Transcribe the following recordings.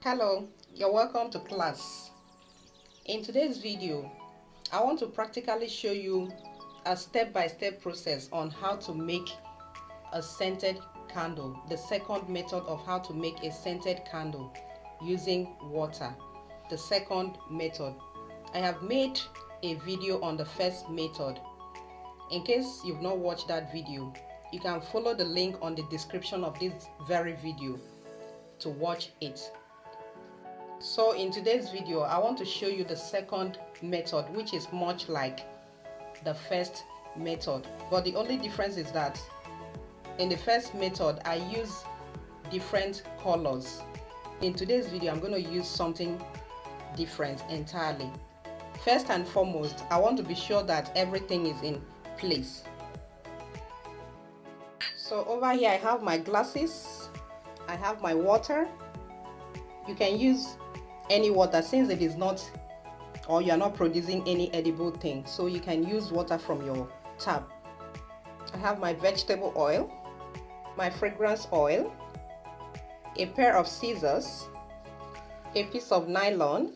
Hello, you're welcome to class. In today's video, I want to practically show you a step-by-step process on how to make a scented candle. The second method of how to make a scented candle using water. The second method. I have made a video on the first method. In case you've not watched that video, you can follow the link on the description of this very video to watch it. So in today's video, I want to show you the second method, which is much like the first method, but the only difference is that in the first method I use different colors. In today's video, I'm going to use something different entirely. First and foremost, I want to be sure that everything is in place. So over here I have my glasses, I have my water. You can use any water since it is not, or you are not producing any edible thing, so you can use water from your tap. I have my vegetable oil, my fragrance oil, a pair of scissors, a piece of nylon,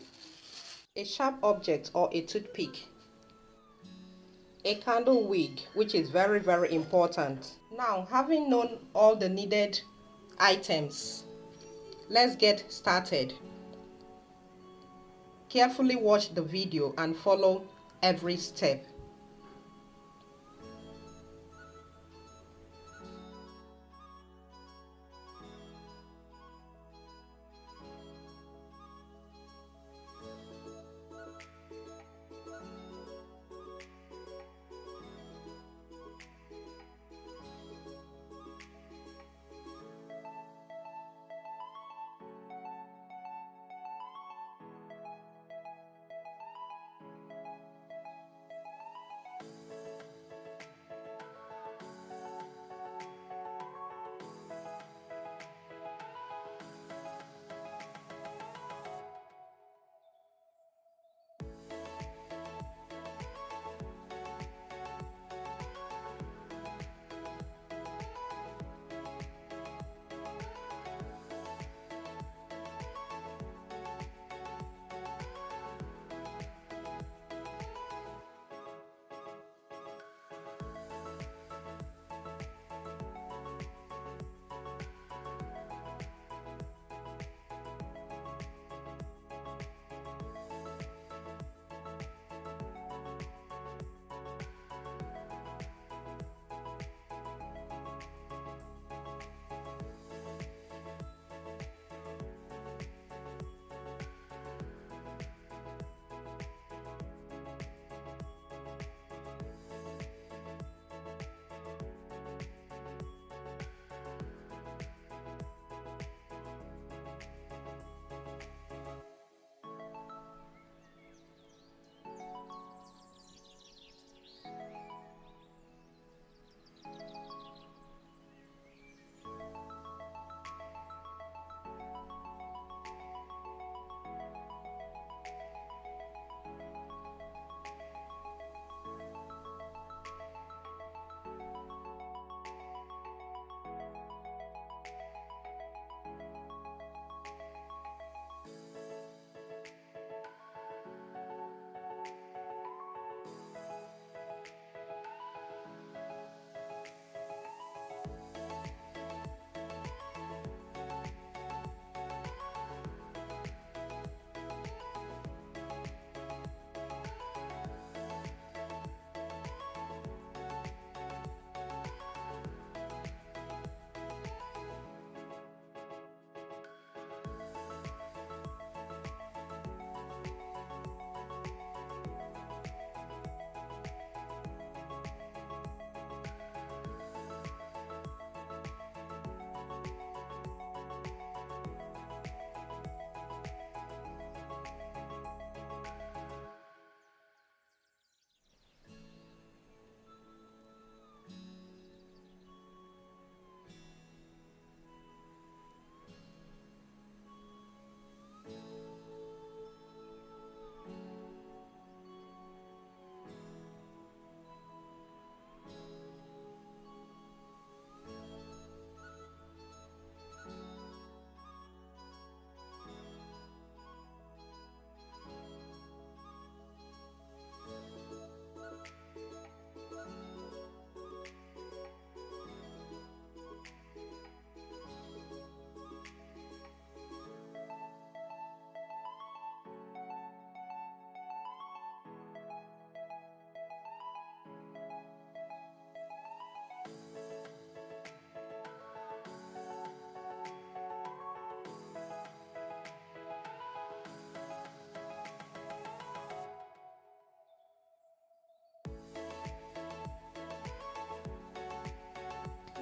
a sharp object or a toothpick, a candle wick, which is very important. Now, having known all the needed items, let's get started. Carefully watch the video and follow every step.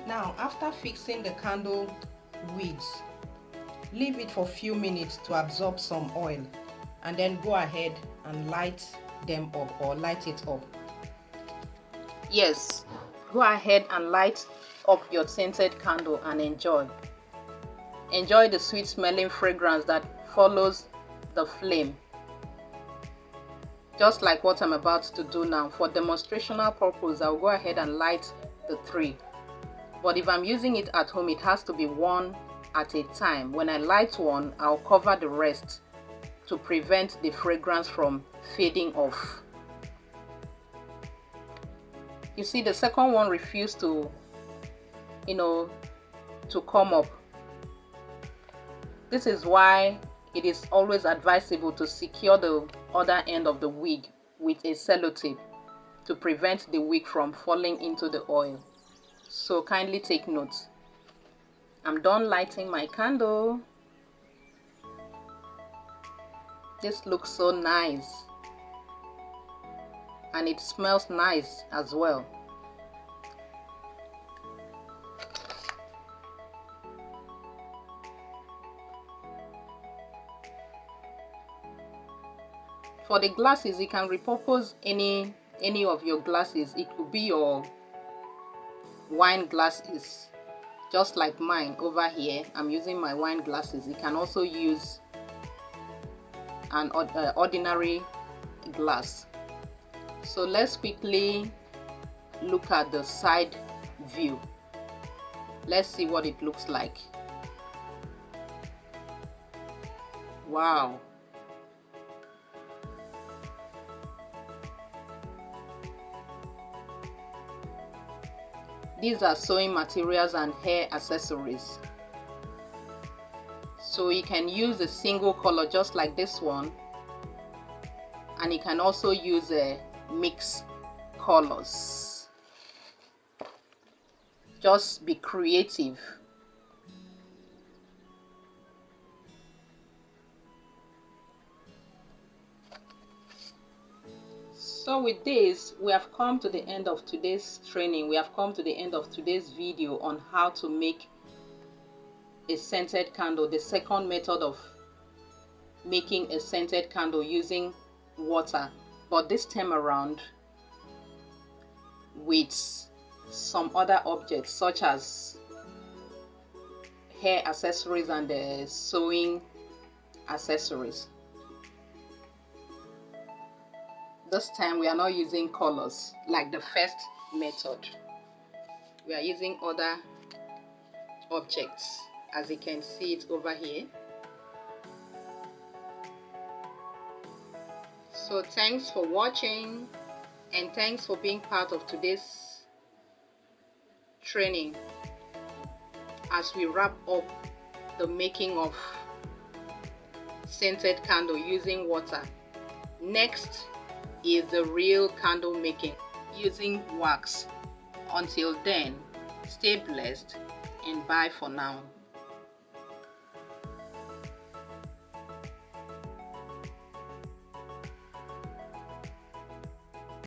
Now, after fixing the candle wigs, leave it for a few minutes to absorb some oil, and then go ahead and light them up or light it up. Yes, go ahead and light up your scented candle and enjoy. Enjoy the sweet smelling fragrance that follows the flame. Just like what I'm about to do now. For demonstrational purpose, I'll go ahead and light the 3. But if I'm using it at home, it has to be one at a time. When I light one, I'll cover the rest to prevent the fragrance from fading off. You see, the second one refused to, to come up. This is why it is always advisable to secure the other end of the wig with a sellotape to prevent the wig from falling into the oil. So kindly take note. I'm done lighting my candle. This looks so nice. And it smells nice as well. For the glasses, you can repurpose any of your glasses. It could be your wine glasses, just like mine over here. I'm using my wine glasses. You can also use an ordinary glass. So let's quickly look at the side view. Let's see what it looks like. Wow. These are sewing materials and hair accessories. So you can use a single color just like this one, and you can also use a mix colors. Just be creative. So with this, we have come to the end of today's training. We have come to the end of today's video on how to make a scented candle, the second method of making a scented candle using water, but this time around with some other objects such as hair accessories and sewing accessories. This time we are not using colors like the first method. We are using other objects, as you can see it over here. So thanks for watching, and thanks for being part of today's training as we wrap up the making of scented candle using water. Next is the real candle making using wax. Until then, stay blessed and bye for now.